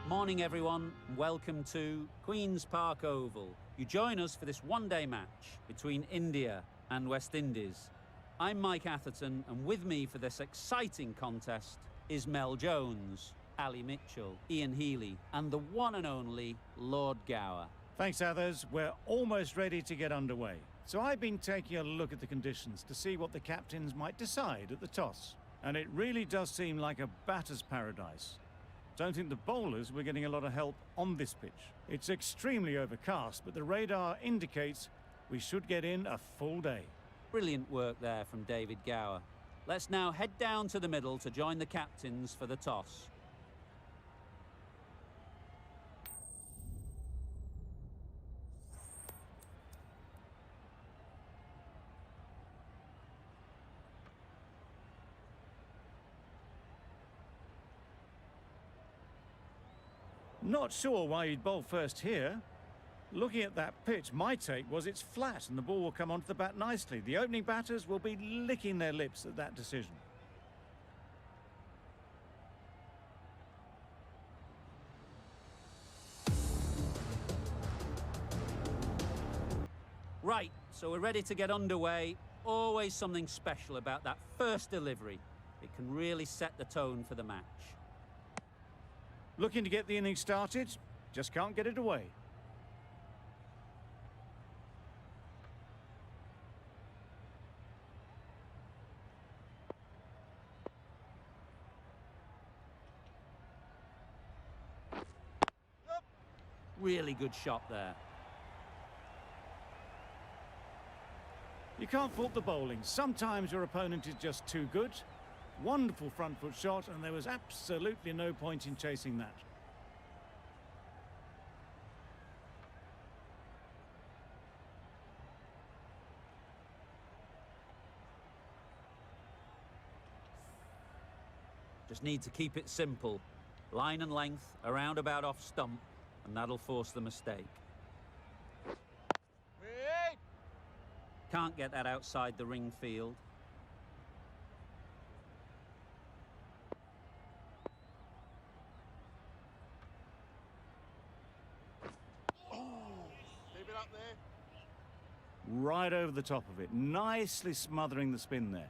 Morning everyone, and welcome to Queen's Park Oval. You join us for this one-day match between India and West Indies. I'm Mike Atherton, and with me for this exciting contest is Mel Jones, Ali Mitchell, Ian Healy, and the one and only Lord Gower. Thanks, Athers. We're almost ready to get underway. So I've been taking a look at the conditions to see what the captains might decide at the toss. And it really does seem like a batter's paradise. Don't think the bowlers were getting a lot of help on this pitch. It's extremely overcast, but the radar indicates we should get in a full day. Brilliant work there from David Gower. Let's now head down to the middle to join the captains for the toss. Not sure why you'd bowl first here. Looking at that pitch, my take was it's flat and the ball will come onto the bat nicely. The opening batters will be licking their lips at that decision. Right, so we're ready to get underway. Always something special about that first delivery. It can really set the tone for the match. Looking to get the innings started, just can't get it away. Really good shot there. You can't fault the bowling. Sometimes your opponent is just too good. Wonderful front foot shot, and there was absolutely no point in chasing that. Just need to keep it simple. Line and length, around about off stump, and that'll force the mistake. Can't get that outside the ring field. Leave it up there. Right over the top of it, nicely smothering the spin there.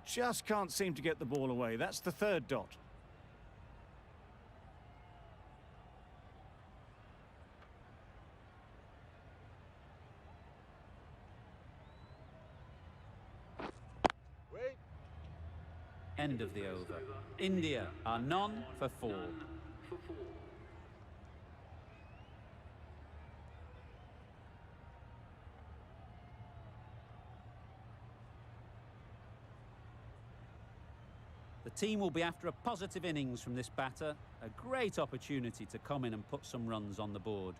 Just can't seem to get the ball away. That's the third dot. Wait. End of the over. India are none for 4. The team will be after a positive innings from this batter, a great opportunity to come in and put some runs on the board.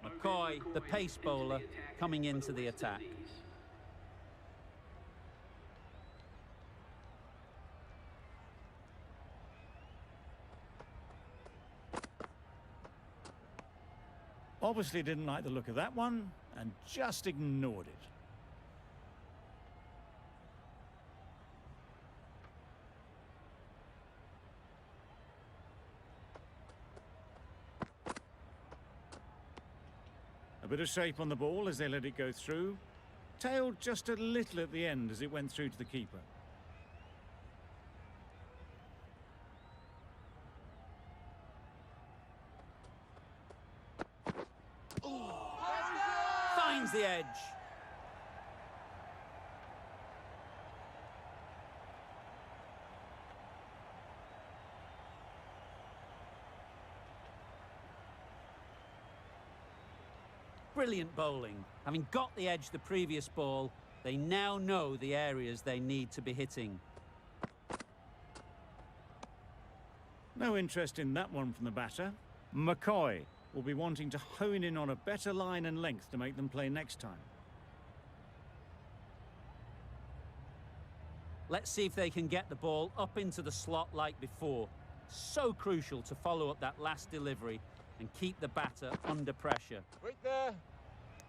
McCoy, the pace bowler, coming into the attack. Obviously didn't like the look of that one and just ignored it. A bit of shape on the ball as they let it go through. Tailed just a little at the end as it went through to the keeper. Finds the edge. Brilliant bowling. Having got the edge the previous ball, they now know the areas they need to be hitting. No interest in that one from the batter. McCoy will be wanting to hone in on a better line and length to make them play next time. Let's see if they can get the ball up into the slot like before. So crucial to follow up that last delivery and keep the batter under pressure. Wait there.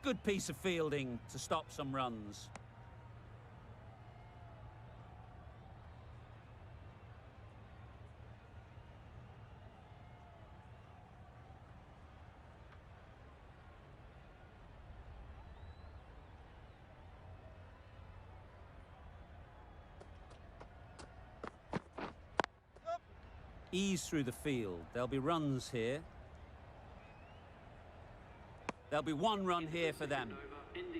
Good piece of fielding to stop some runs. Ease through the field. There'll be runs here. There'll be one run here for them.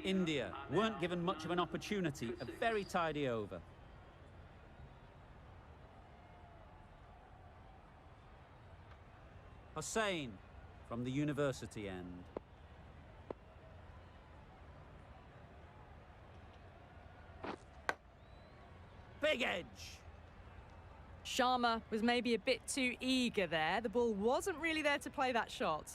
India weren't given much of an opportunity. A very tidy over. Hussain from the university end. Big edge. Sharma was maybe a bit too eager there. The ball wasn't really there to play that shot.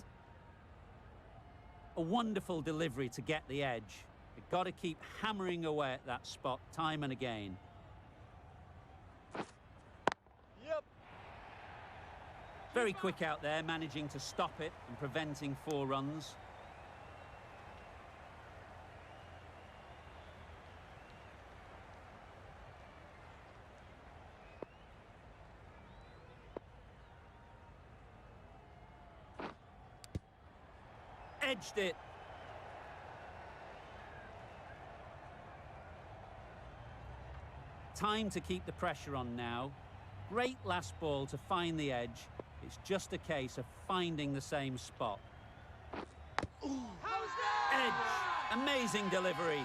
A wonderful delivery to get the edge. You've got to keep hammering away at that spot time and again. Yep. Very quick out there, managing to stop it and preventing 4 runs. Edged it. Time to keep the pressure on now. Great last ball to find the edge. It's just a case of finding the same spot. Edge. Amazing delivery.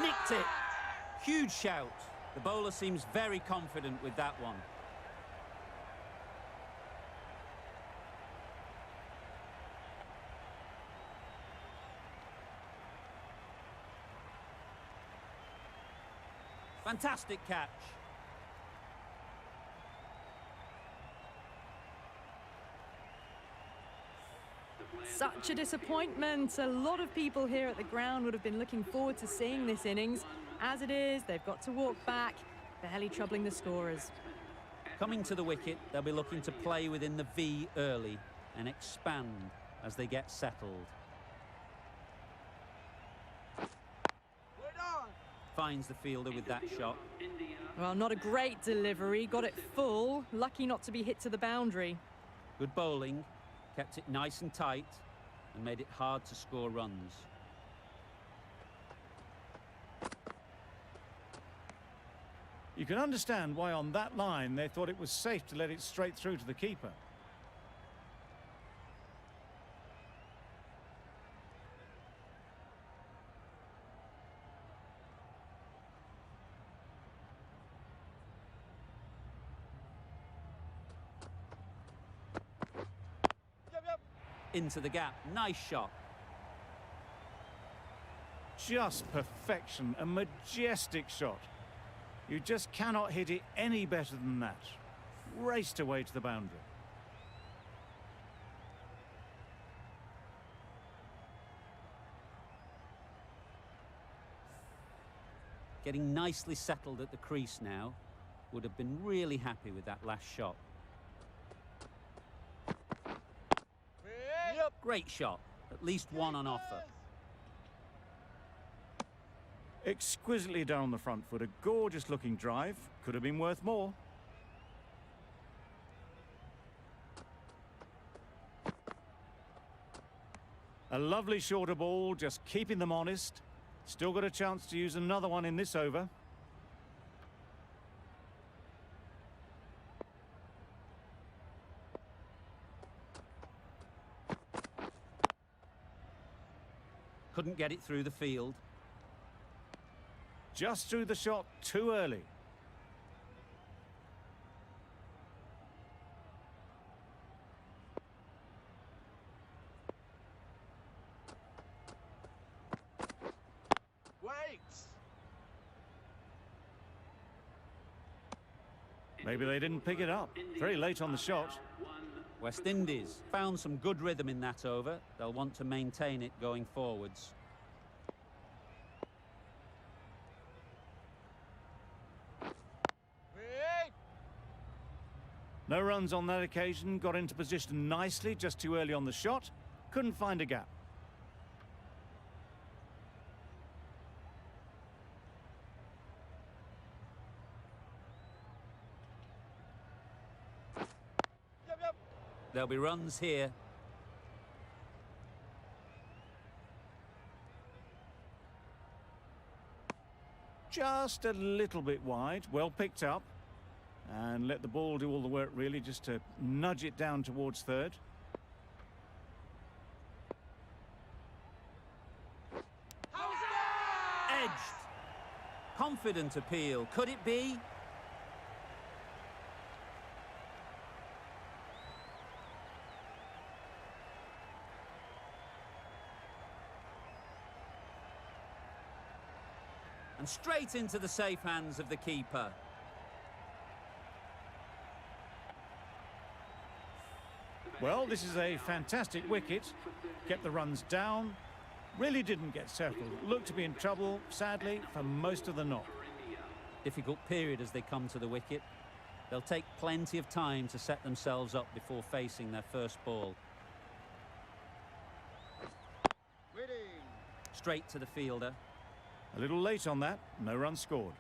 Nicked it. Huge shout. The bowler seems very confident with that one. Fantastic catch. Such a disappointment. A lot of people here at the ground would have been looking forward to seeing this innings. As it is, they've got to walk back, barely troubling the scorers. Coming to the wicket, they'll be looking to play within the V early and expand as they get settled. Finds the fielder with that shot. Well, not a great delivery. Got it full. Lucky not to be hit to the boundary. Good bowling. Kept it nice and tight and made it hard to score runs. You can understand why on that line they thought it was safe to let it straight through to the keeper. Into the gap. Nice shot. Just perfection, a majestic shot. You just cannot hit it any better than that. Raced away to the boundary. Getting nicely settled at the crease now. Would have been really happy with that last shot. Great shot. At least one on offer. Exquisitely down the front foot. A gorgeous looking drive. Could have been worth more. A lovely shorter ball, just keeping them honest. Still got a chance to use another one in this over. Couldn't get it through the field. Just threw the shot too early. Wait! Maybe they didn't pick it up. Very late on the shot. West Indies found some good rhythm in that over. They'll want to maintain it going forwards. No runs on that occasion, got into position nicely, just too early on the shot. Couldn't find a gap. Yep. There'll be runs here. Just a little bit wide, well picked up. And let the ball do all the work really, just to nudge it down towards third. Edged. Confident appeal. Could it be? And straight into the safe hands of the keeper. Well, this is a fantastic wicket. Kept the runs down. Really didn't get settled. Looked to be in trouble, sadly, for most of the knock. Difficult period as they come to the wicket. They'll take plenty of time to set themselves up before facing their first ball. Waiting. Straight to the fielder. A little late on that, no run scored.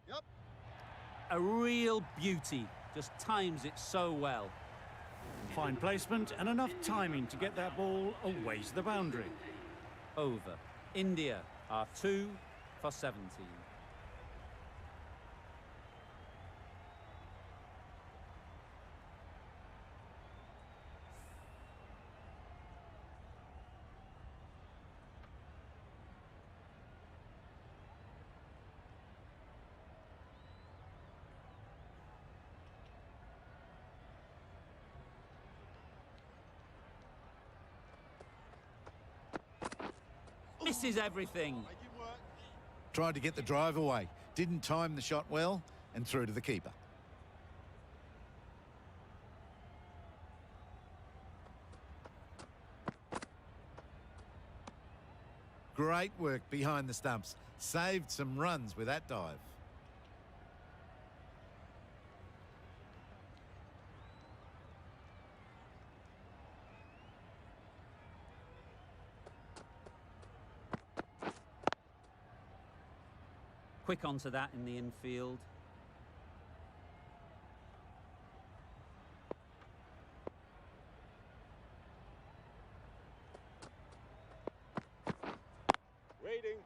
Yep. A real beauty. Just times it so well. Fine placement and enough timing to get that ball away to the boundary. Over. India are 2 for 17. Misses everything. Make it work. Tried to get the drive away. Didn't time the shot well and through to the keeper. Great work behind the stumps. Saved some runs with that dive. Quick onto that in the infield. Waiting.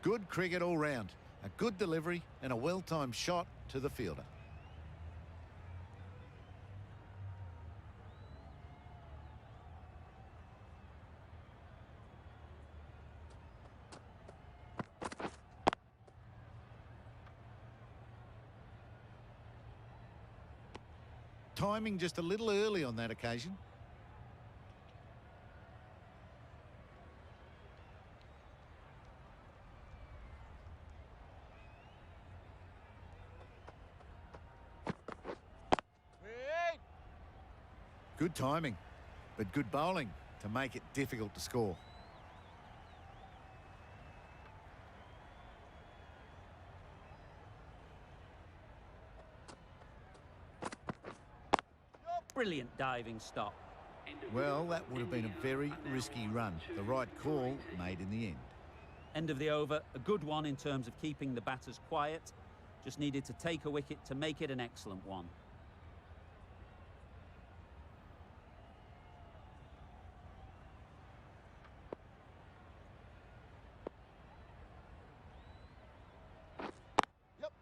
Good cricket all round. A good delivery and a well-timed shot to the fielder. Timing just a little early on that occasion. Wait. Good timing, but good bowling to make it difficult to score. Brilliant diving stop. Well, that would have been a very risky run. The right call made in the end. End of the over. A good one in terms of keeping the batters quiet. Just needed to take a wicket to make it an excellent one. Yep.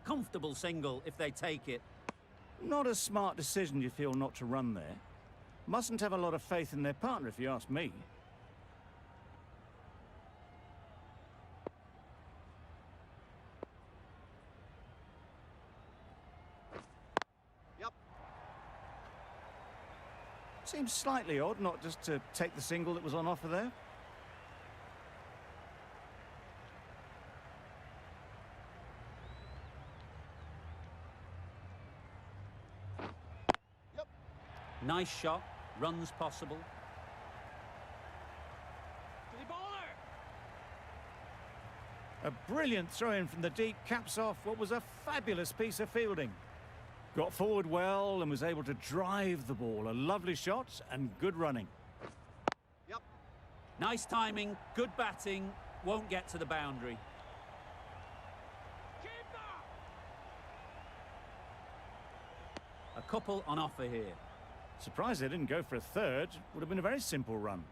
Comfortable single if they take it. Not a smart decision, you feel, not to run there. Mustn't have a lot of faith in their partner, if you ask me. seems slightly odd not just to take the single that was on offer there. Yep. Nice shot, runs possible. A brilliant throw-in from the deep caps off what was a fabulous piece of fielding. Got forward well and was able to drive the ball. A lovely shot and good running. Yep. Nice timing, good batting, won't get to the boundary. A couple on offer here. Surprised they didn't go for a third. Would have been a very simple run.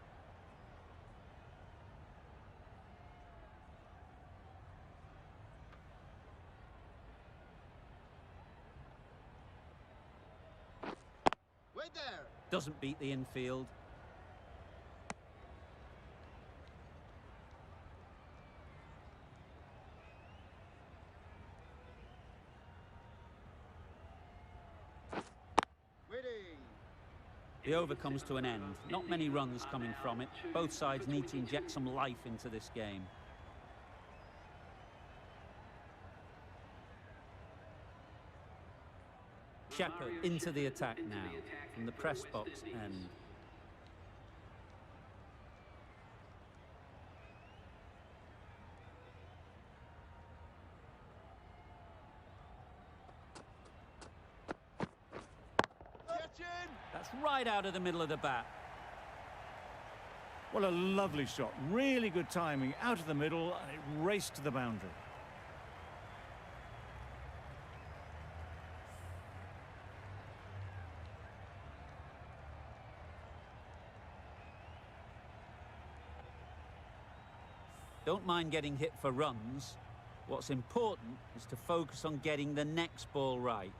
Wait there. Doesn't beat the infield. Waiting. The over comes to an end. Not many runs coming from it. Both sides need to inject some life into this game. Shepherd into the attack now from the press box end. Catch in. That's right out of the middle of the bat. Well, a lovely shot. Really good timing. Out of the middle and it raced to the boundary. Don't mind getting hit for runs. What's important is to focus on getting the next ball right.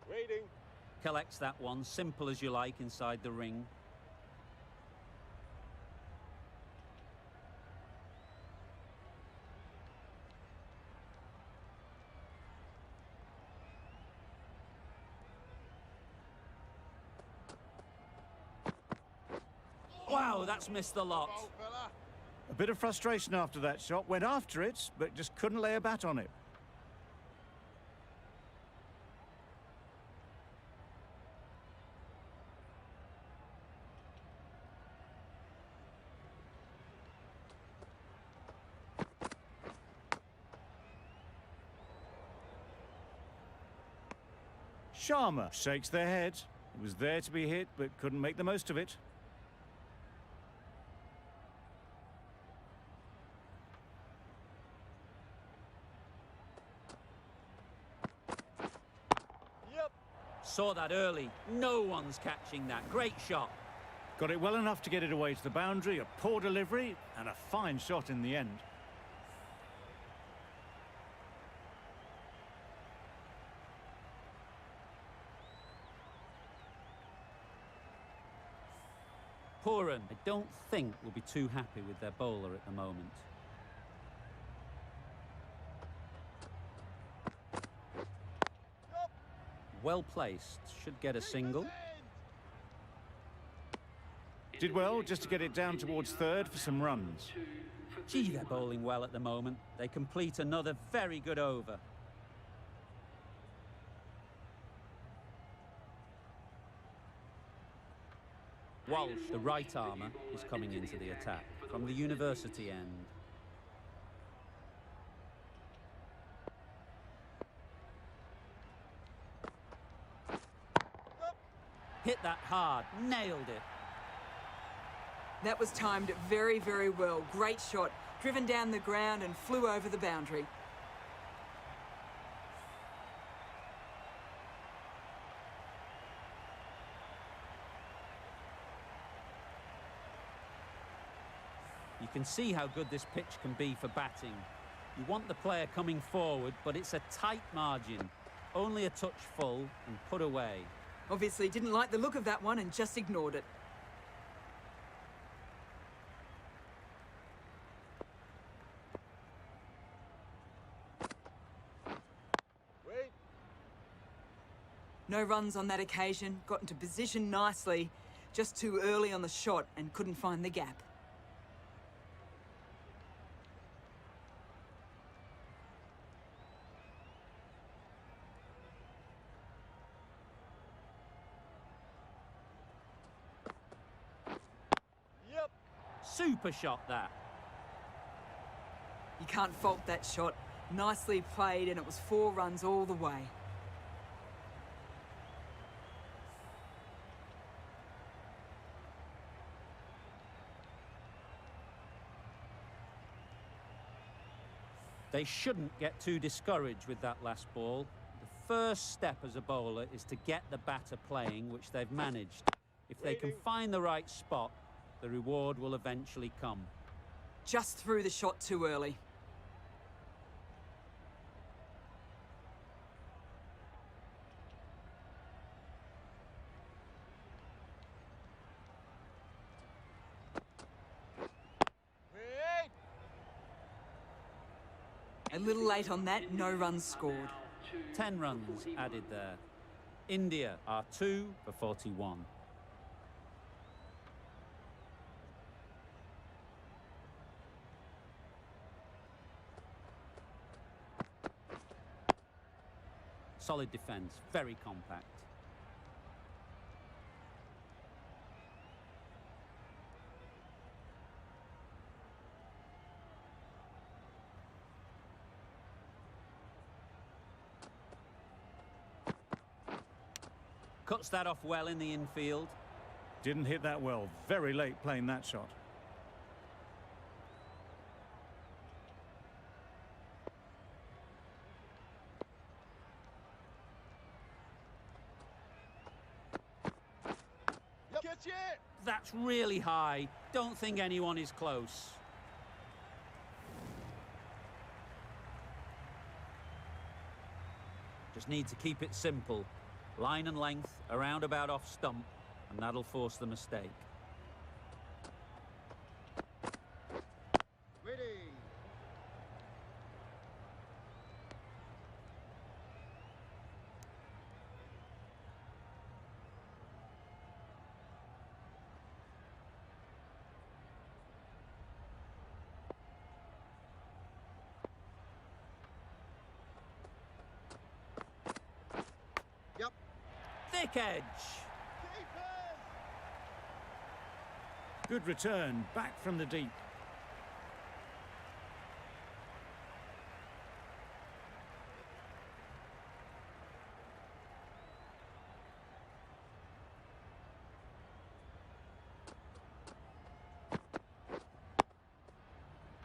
Waiting. Collects that one, simple as you like, inside the ring. Wow, that's missed the lot. Ball, fella. A bit of frustration after that shot. Went after it, but just couldn't lay a bat on it. Sharma shakes their head. It was there to be hit, but couldn't make the most of it. Yep. Saw that early. No one's catching that. Great shot. Got it well enough to get it away to the boundary. A poor delivery and a fine shot in the end. Pooran, I don't think, will be too happy with their bowler at the moment. Yep. Well placed. Should get a single. Did well just to get it down towards third for some runs. Gee, they're bowling well at the moment. They complete another very good over. Walsh, the right armour, is coming into the attack from the university end. Hit that hard, nailed it. That was timed very, very well. Great shot. Driven down the ground and flew over the boundary. You can see how good this pitch can be for batting. You want the player coming forward, but it's a tight margin. Only a touch full and put away. Obviously didn't like the look of that one and just ignored it. No runs on that occasion, got into position nicely, just too early on the shot and couldn't find the gap. Yep. Super shot that. You can't fault that shot. Nicely played, and it was 4 runs all the way. They shouldn't get too discouraged with that last ball. The first step as a bowler is to get the batter playing, which they've managed. If they can find the right spot, the reward will eventually come. Just threw the shot too early. Wait. A little late on that, no runs scored. 10 runs added there. India are 2 for 41. Solid defence, very compact. Cuts that off well in the infield. Didn't hit that well. Very late playing that shot. Yep. Catch it. That's really high. Don't think anyone is close. Just need to keep it simple. Line and length, around about off stump, and that'll force the mistake. Waiting. Yep. Thick edge. Keepers. Good return, back from the deep.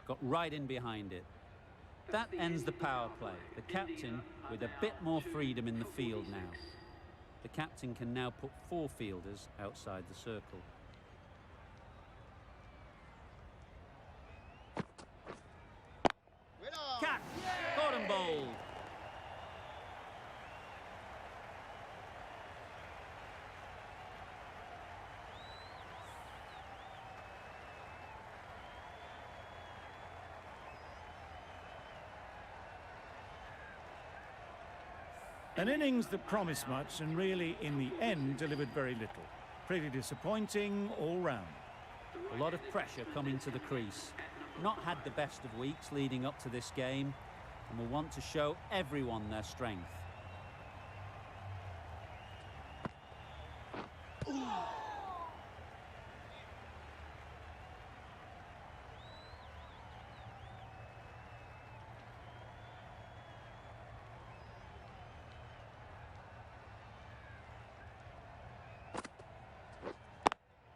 Got right in behind it. That ends the power play. The captain with a bit more freedom in the field now. The captain can now put 4 fielders outside the circle. Wait on. Catch! Caught and bowled. An innings that promised much and really, in the end, delivered very little. Pretty disappointing all round. A lot of pressure coming to the crease. Not had the best of weeks leading up to this game, and will want to show everyone their strength.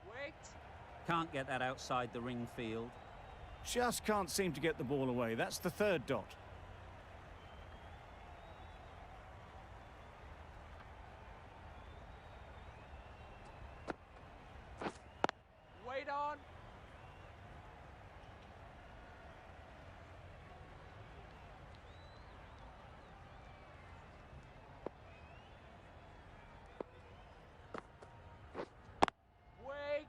Wait. Can't get that outside the ring field. Just can't seem to get the ball away. That's the 3rd dot. Wait on. Wait.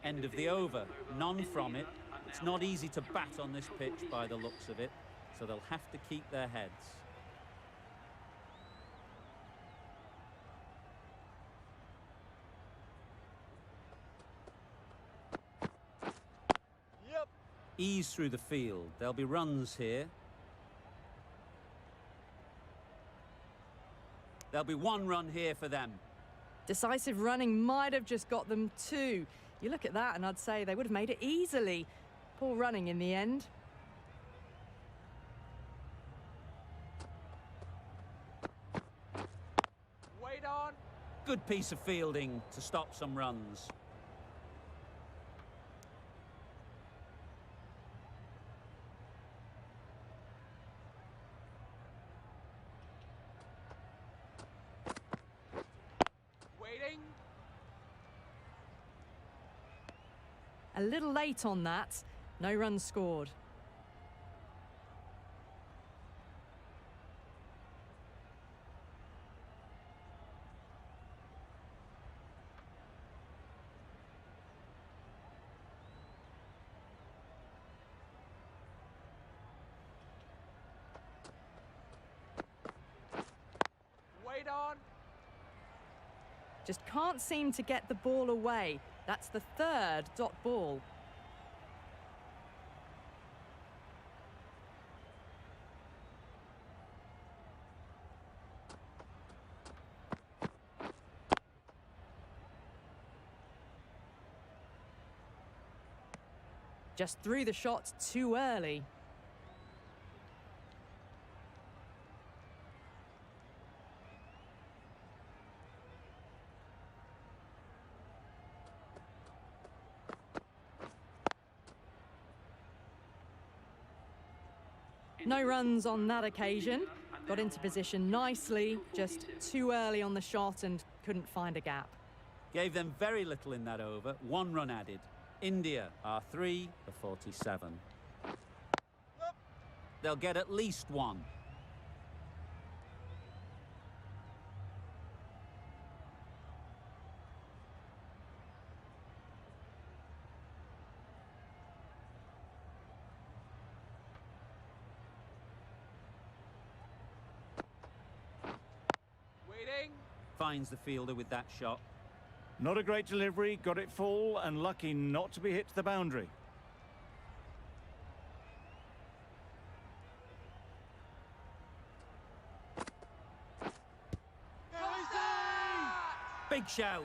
End of the over. None from it. It's not easy to bat on this pitch by the looks of it, so they'll have to keep their heads. Yep. Ease through the field. There'll be runs here. There'll be one run here for them. Decisive running might have just got them two. You look at that and I'd say they would have made it easily. Poor running in the end. Wait on. Good piece of fielding to stop some runs. Waiting. A little late on that. No runs scored. Wait on. Just can't seem to get the ball away. That's the third dot ball. Just threw the shot too early. No runs on that occasion. Got into position nicely, just too early on the shot and couldn't find a gap. Gave them very little in that over. One run added. India are 3 for 47. They'll get at least one. Waiting. Finds the fielder with that shot. Not a great delivery, got it full, and lucky not to be hit to the boundary. Big shout.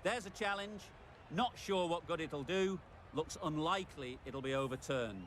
There's a challenge. Not sure what good it'll do. Looks unlikely it'll be overturned.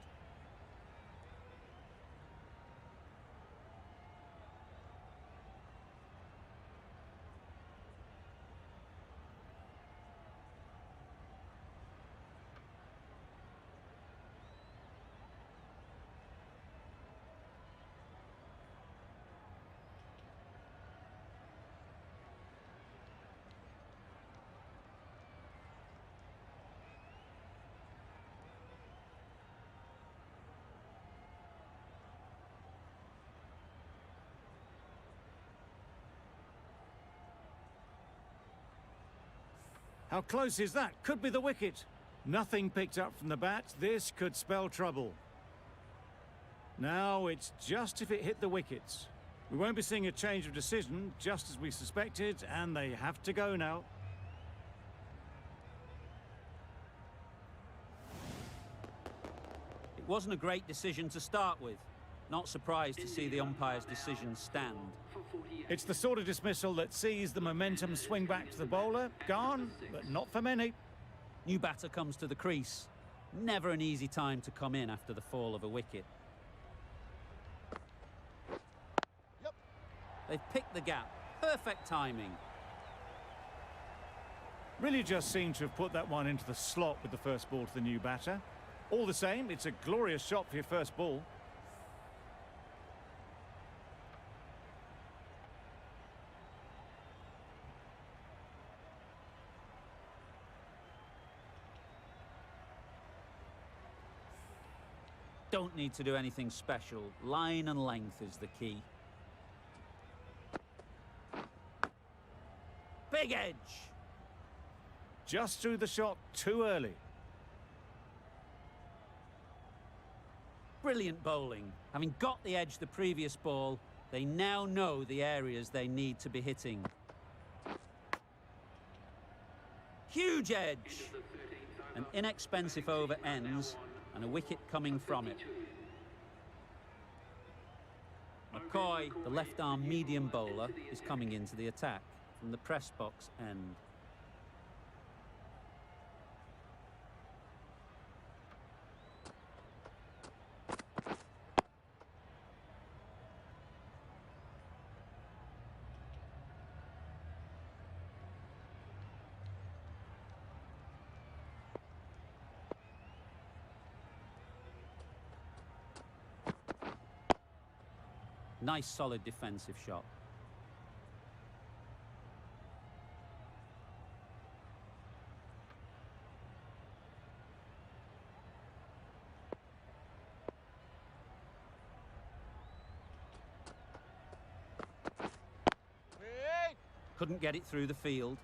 How close is that? Could be the wicket. Nothing picked up from the bat. This could spell trouble. Now it's just if it hit the wickets. We won't be seeing a change of decision, just as we suspected, and they have to go now. It wasn't a great decision to start with. Not surprised to see the umpire's decision stand. It's the sort of dismissal that sees the momentum swing back to the bowler. Gone, but not for many. New batter comes to the crease. Never an easy time to come in after the fall of a wicket. Yep. They've picked the gap. Perfect timing. Really just seemed to have put that one into the slot with the first ball to the new batter. All the same, it's a glorious shot for your first ball. don't need to do anything special. Line and length is the key. Big edge. Just threw the shot too early. Brilliant bowling. Having got the edge the previous ball, they now know the areas they need to be hitting. Huge edge. An inexpensive over ends and a wicket coming from it. McCoy, the left-arm medium bowler, is coming into the attack from the press box end. Nice solid defensive shot. Wait! Couldn't get it through the field.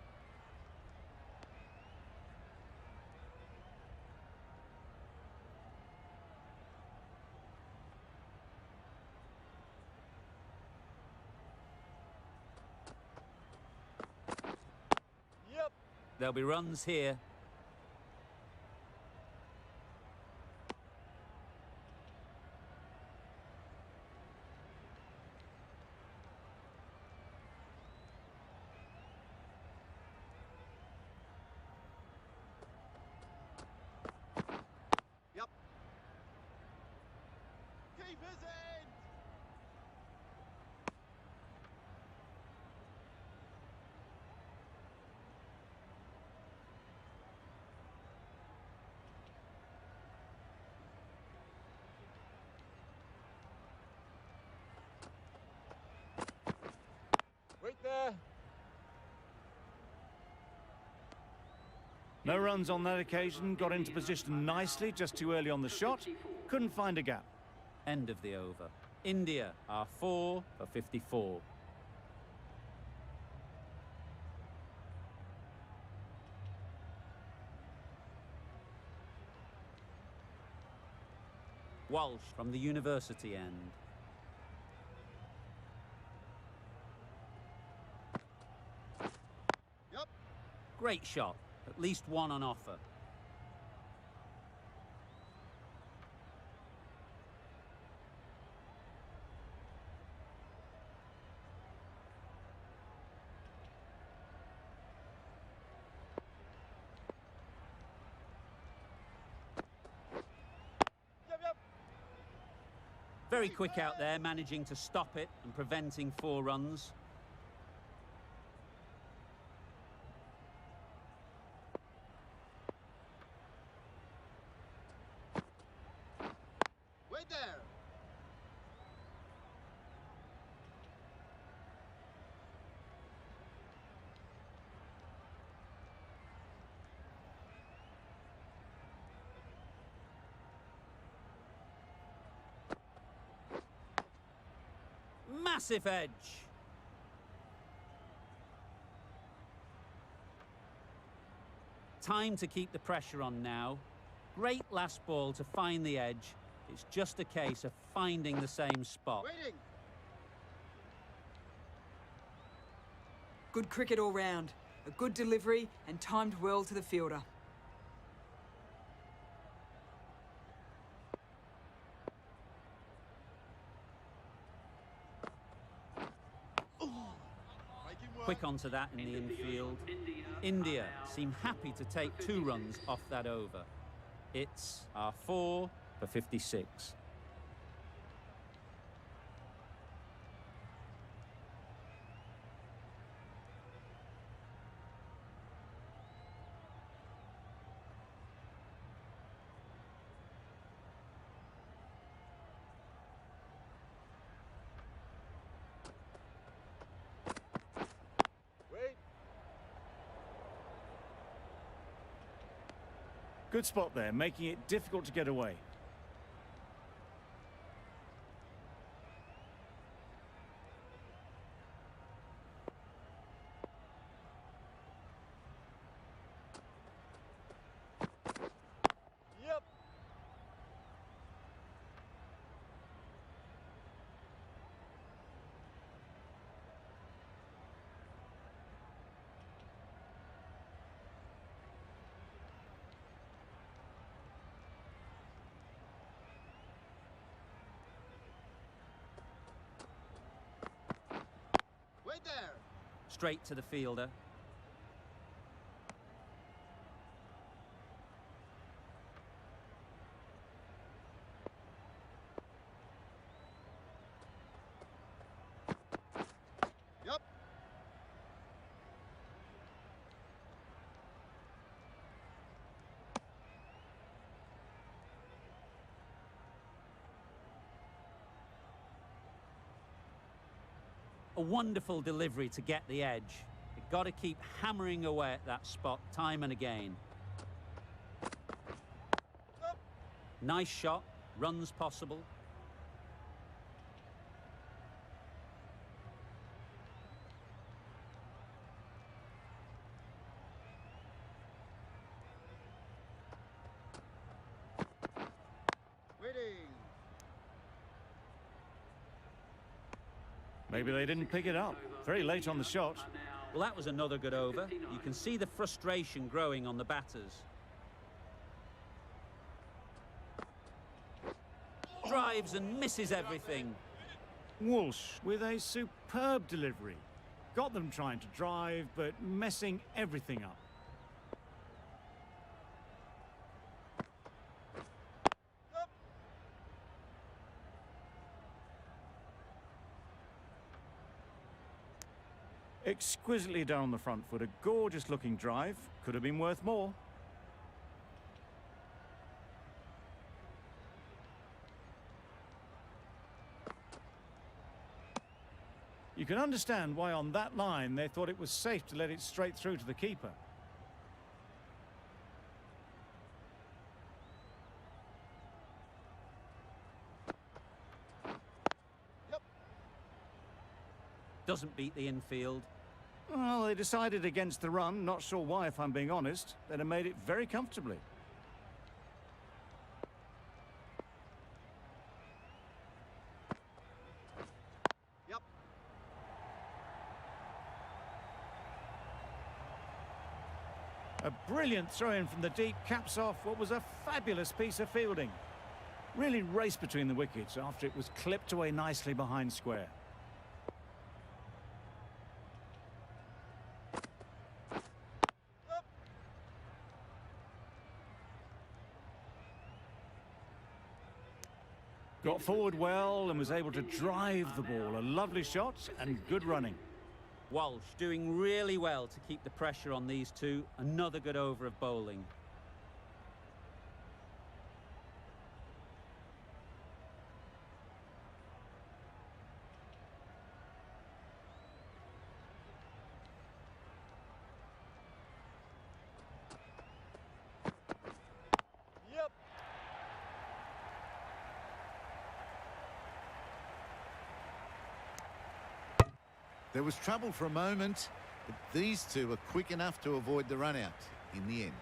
Yep. There'll be runs here. Yep. Keeper's end. Wait there. No runs on that occasion, got into position nicely, just too early on the shot. Couldn't find a gap. End of the over. India are 4 for 54. Walsh from the university end. Yep. Great shot. At least one on offer. Yep, yep. Very quick out there, managing to stop it and preventing 4 runs. Wait there. Massive edge. Time to keep the pressure on now. Great last ball to find the edge. It's just a case of finding the same spot. Waiting. Good cricket all round. A good delivery and timed well to the fielder. Making work. Quick onto that in the infield. India seem happy to take 2 runs off that over. It's our 4 for 56. Wait. Good spot there, making it difficult to get away. Wait there. Straight to the fielder. Yep. A wonderful delivery to get the edge. You've got to keep hammering away at that spot time and again. Up. Nice shot, runs possible. Waiting. Maybe they didn't pick it up. Very late on the shot. Well, that was another good over. You can see the frustration growing on the batters. Drives and misses everything. Walsh with a superb delivery. Got them trying to drive, but messing everything up. Up. Exquisitely done on the front foot. A gorgeous looking drive. Could have been worth more. You can understand why on that line they thought it was safe to let it straight through to the keeper. Yep. Doesn't beat the infield. Well, they decided against the run. Not sure why, if I'm being honest. They'd have made it very comfortably. Yep. A brilliant throw-in from the deep caps off what was a fabulous piece of fielding. Really raced between the wickets after it was clipped away nicely behind square. Up. Got forward well and was able to drive the ball. A lovely shot and good running. Walsh doing really well to keep the pressure on these two. Another good over of bowling. Yep. There was trouble for a moment, but these two were quick enough to avoid the run out in the end.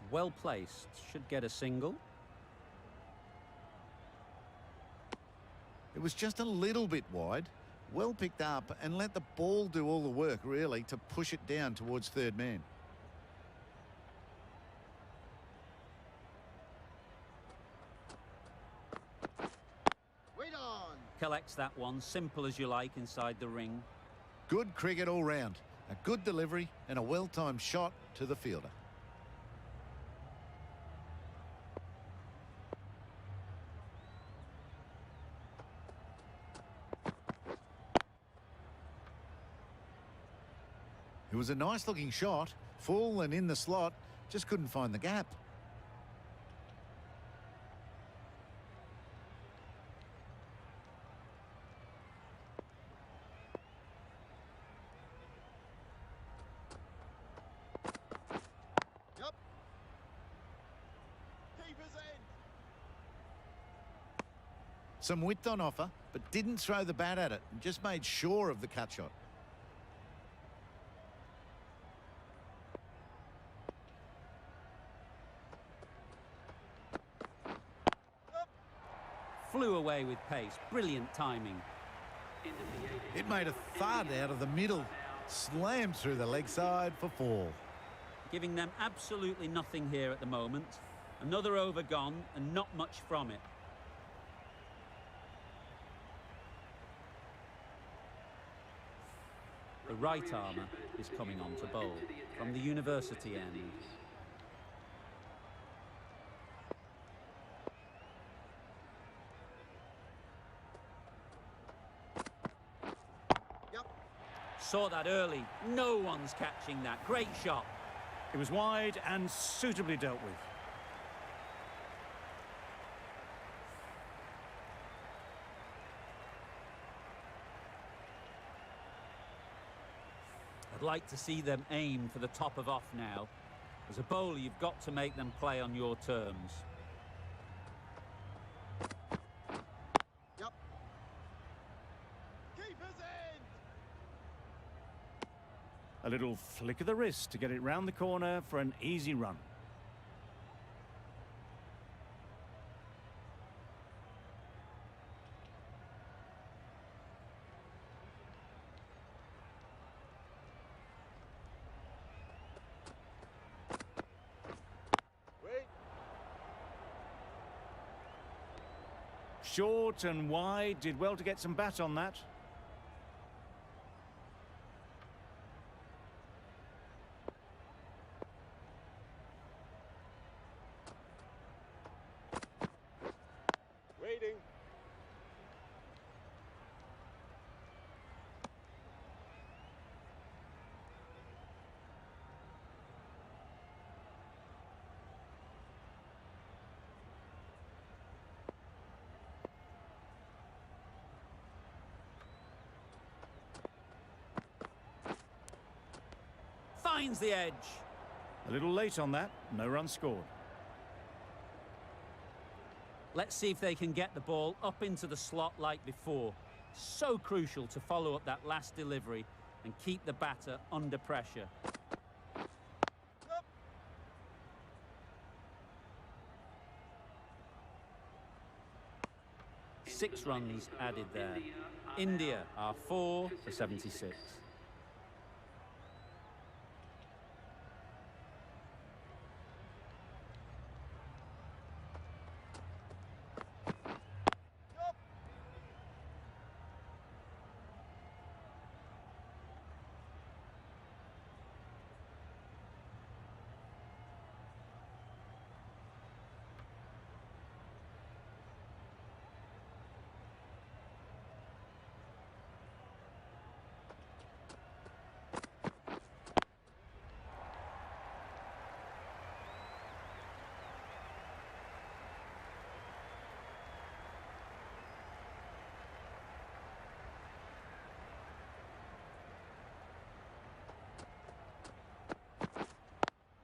Well placed. Should get a single. It was just a little bit wide. Well picked up and let the ball do all the work, really, to push it down towards third man. Wait on. Collects that one, simple as you like, inside the ring. Good cricket all round. A good delivery and a well-timed shot to the fielder. It was a nice-looking shot, full and in the slot, just couldn't find the gap. Yep. Keeper's end. Some width on offer, but didn't throw the bat at it and just made sure of the cut shot. Flew away with pace. Brilliant timing. It made a thud out of the middle. Slammed through the leg side for 4. Giving them absolutely nothing here at the moment. Another over gone and not much from it. The right armour is coming on to bowl from the university end. Yep. Saw that early. No one's catching that. Great shot. It was wide and suitably dealt with. I'd like to see them aim for the top of off now. As a bowler, you've got to make them play on your terms. Yep. Keeper's end. A little flick of the wrist to get it round the corner for an easy run. Wait. Short and wide, did well to get some bat on that. Waiting. Finds the edge. A little late on that, no run scored. Let's see if they can get the ball up into the slot like before. So crucial to follow up that last delivery and keep the batter under pressure. Up. 6 runs added there. India are 4 for 76.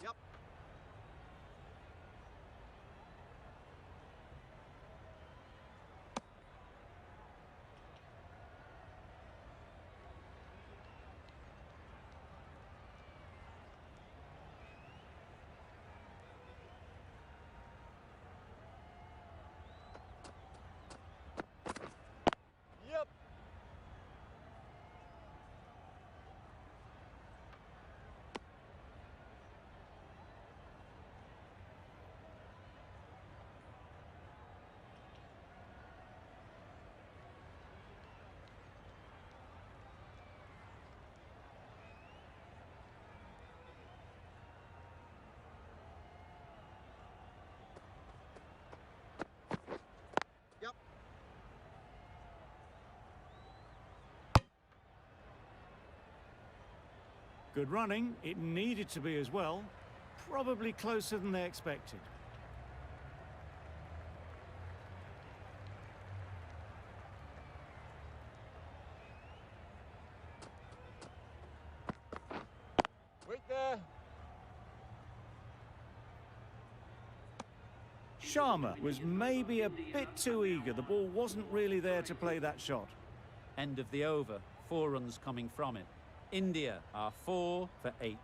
Yup. Yep. Yep. Yep. Good running, it needed to be as well. Probably closer than they expected. Wait there. Sharma was maybe a bit too eager. The ball wasn't really there to play that shot. End of the over. 4 runs coming from it. India are 4 for 80.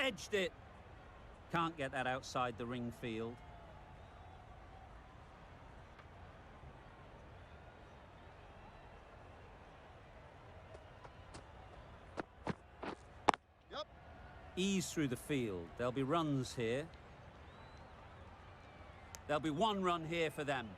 edged it. Can't get that outside the ring field. Yep. Ease through the field. There'll be runs here. There'll be one run here for them.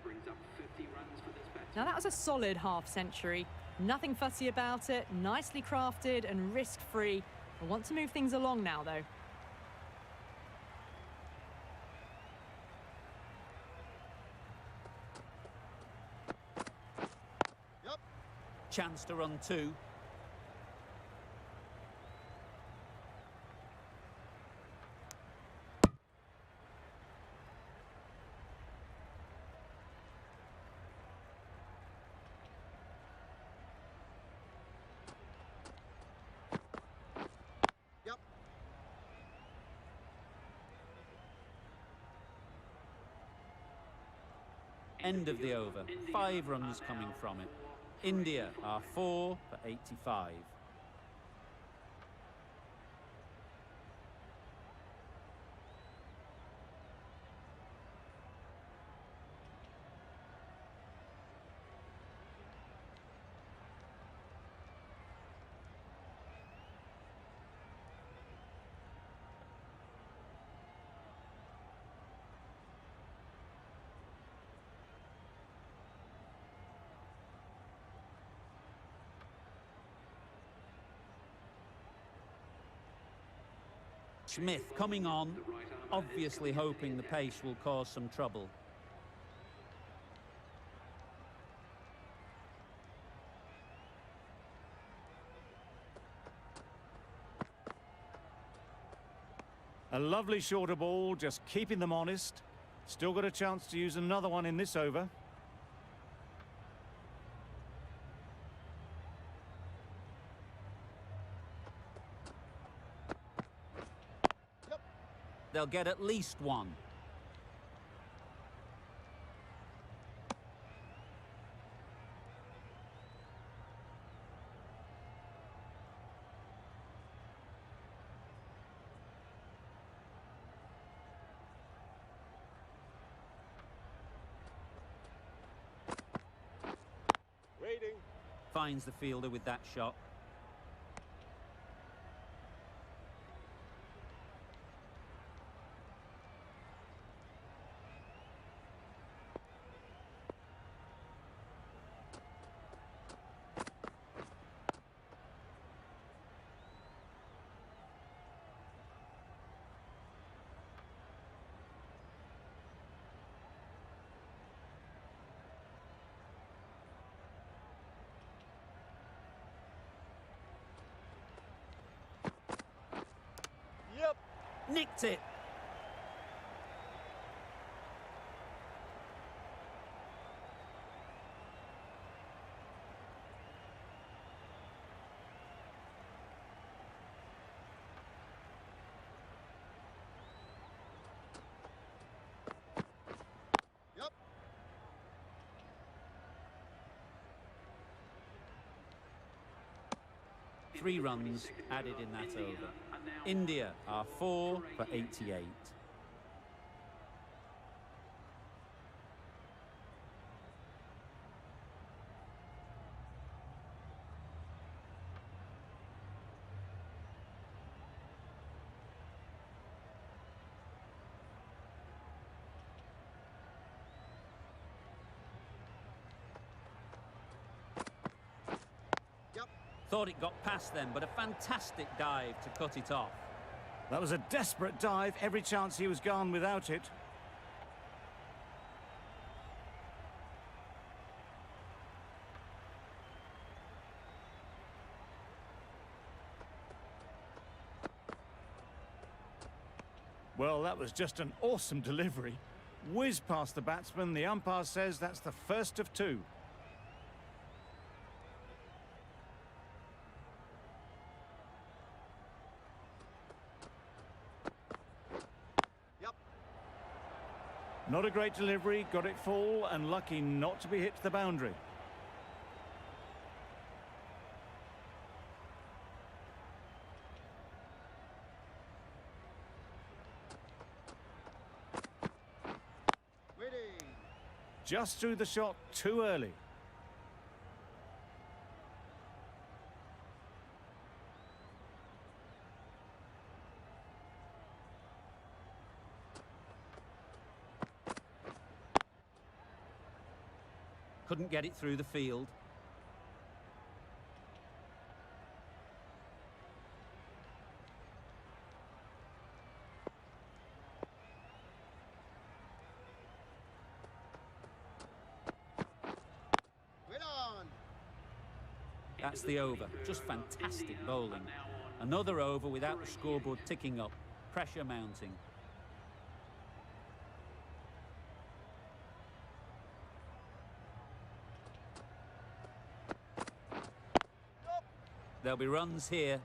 Brings up 50 runs for this batsman. Now that was a solid half century. Nothing fussy about it, nicely crafted and risk-free. I want to move things along now, though. Yep. Chance to run two. Yep. End of the over. 5 runs coming from it. India are 4 for 85. Smith coming on, obviously hoping the pace will cause some trouble. A lovely shorter ball, just keeping them honest. Still got a chance to use another one in this over. They'll get at least one. Waiting. Finds the fielder with that shot. Yep. Nicked it. Yep. 3 runs added in that over. India are 4 for 88. Yep. Thought it got past them, but a fantastic dive to cut it off. That was a desperate dive. Every chance he was gone without it. Well, that was just an awesome delivery. Whiz past the batsman. The umpire says that's the first of two. Yep. Not a great delivery, got it full and lucky not to be hit to the boundary. Waiting. Just threw the shot too early. Couldn't get it through the field. Wait on. That's the over. Just fantastic bowling. Another over without the scoreboard ticking up. Pressure mounting. There'll be runs here.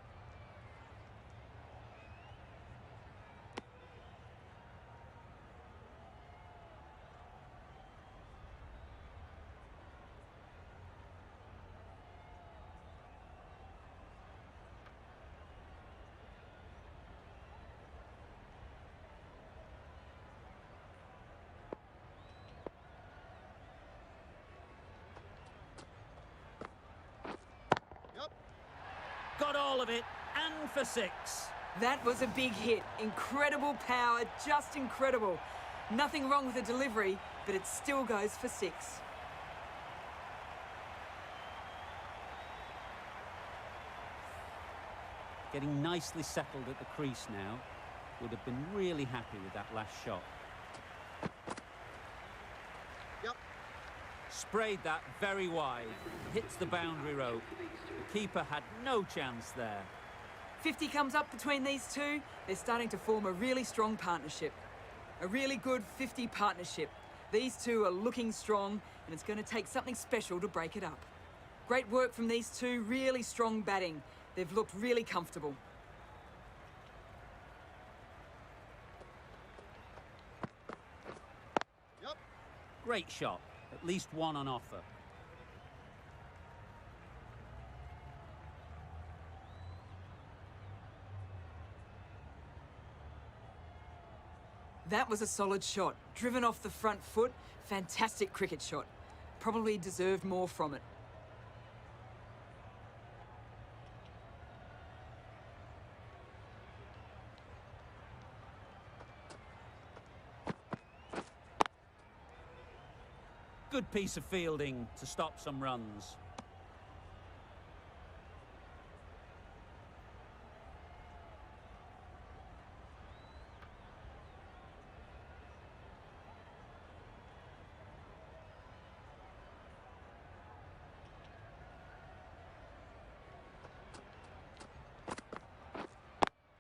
Yep. Got all of it, and for six. That was a big hit. Incredible power, just incredible. Nothing wrong with the delivery, but it still goes for six. Getting nicely settled at the crease now. Would have been really happy with that last shot. Yep. Sprayed that very wide. Hits the boundary rope. The keeper had no chance there. 50 comes up between these two. They're starting to form a really strong partnership. A really good 50 partnership. These two are looking strong, and it's going to take something special to break it up. Great work from these two, really strong batting. They've looked really comfortable. Yep. Great shot. At least one on offer. That was a solid shot. Driven off the front foot. Fantastic cricket shot. Probably deserved more from it. Good piece of fielding to stop some runs.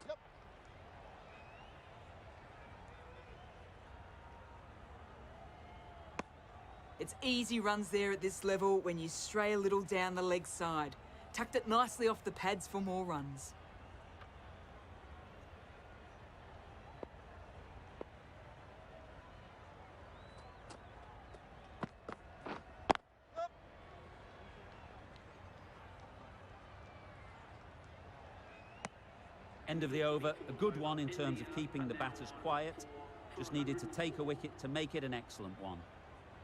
Yep. It's easy runs there at this level when you stray a little down the leg side. Tucked it nicely off the pads for more runs. End of the over, a good one in terms of keeping the batters quiet. Just needed to take a wicket to make it an excellent one.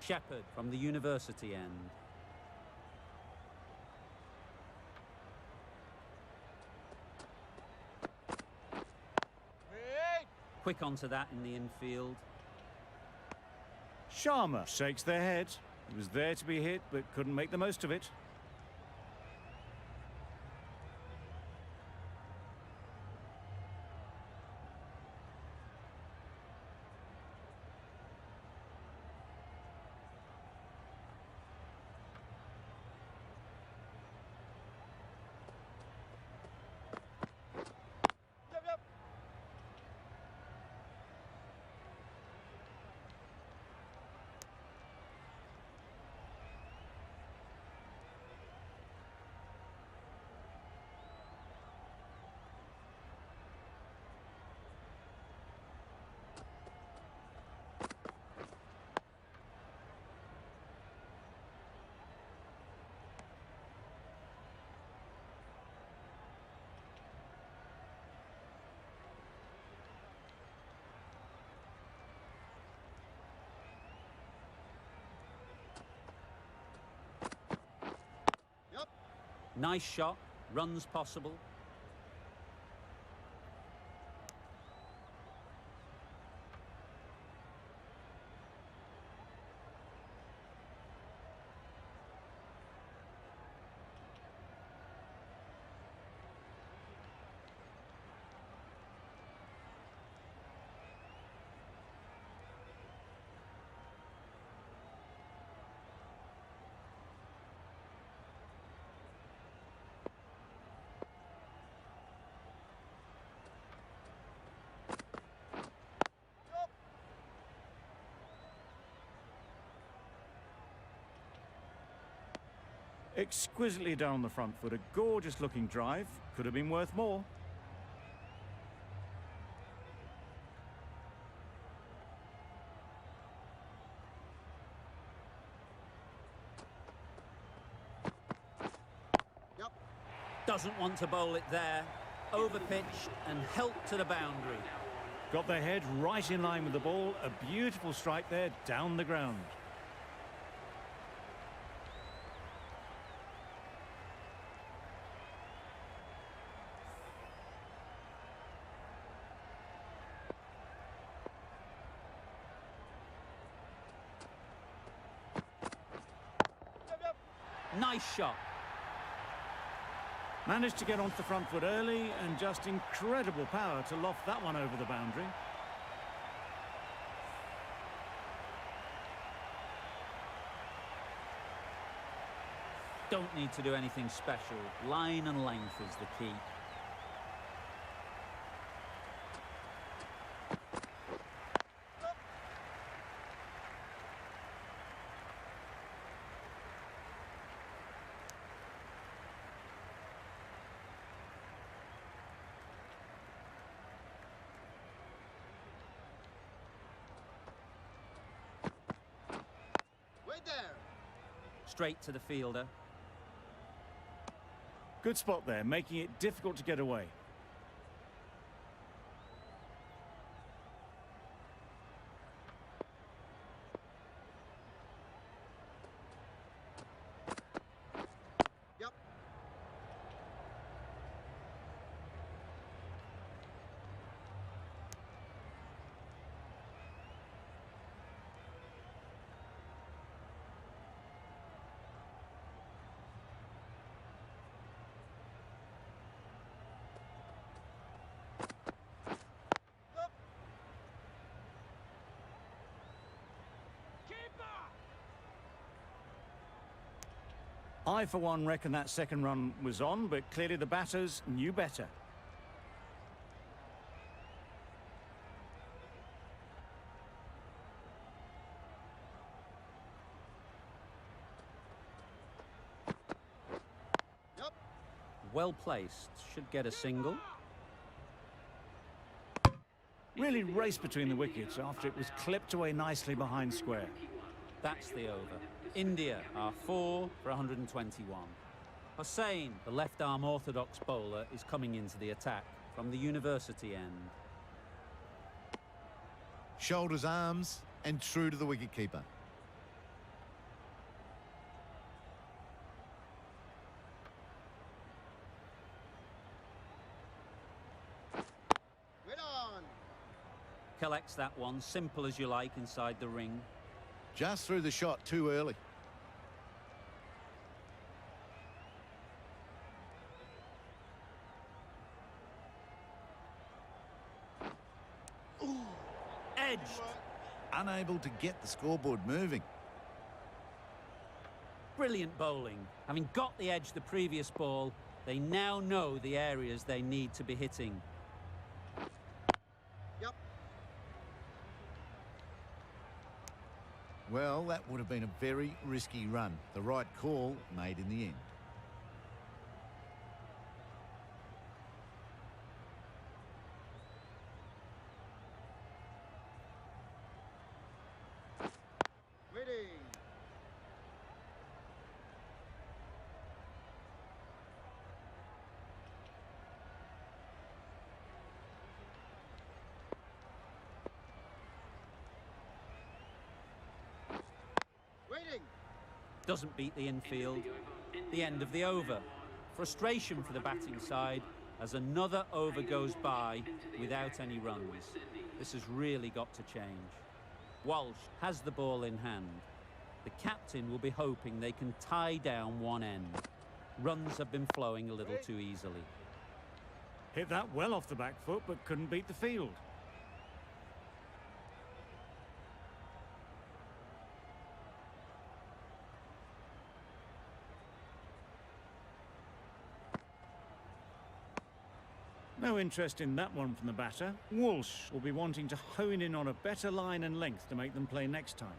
Shepherd from the university end. Wait. Quick onto that in the infield. Sharma shakes their head. He was there to be hit, but couldn't make the most of it. Yep. Yep. Nice shot, runs possible. Exquisitely down the front foot, a gorgeous looking drive. Could have been worth more. Yep. Doesn't want to bowl it there. Overpitched and helped to the boundary. Got their head right in line with the ball. A beautiful strike there, down the ground. Nice shot. Managed to get onto the front foot early and just incredible power to loft that one over the boundary. Don't need to do anything special. Line and length is the key. Wait there. Straight to the fielder. Good spot there, making it difficult to get away. Yep. I, for one, reckon that second run was on, but clearly the batters knew better. Yep. Well placed. Should get a single. Really raced between the wickets after it was clipped away nicely behind square. That's the over. India are 4 for 121. Hussain, the left-arm orthodox bowler, is coming into the attack from the university end. Shoulders, arms, and true to the wicketkeeper. Wait on. Collects that one, simple as you like, inside the ring. Just threw the shot too early. Edged. Unable to get the scoreboard moving. Brilliant bowling. Having got the edge the previous ball, they now know the areas they need to be hitting. Yep. Well, that would have been a very risky run. The right call made in the end. Waiting. Waiting. Doesn't beat the infield. The end of the over. Frustration for the batting side as another over goes by without any runs. This has really got to change. Walsh has the ball in hand. The captain will be hoping they can tie down one end. Runs have been flowing a little too easily. Hit that well off the back foot, but couldn't beat the field. No interest in that one from the batter. Walsh will be wanting to hone in on a better line and length to make them play next time.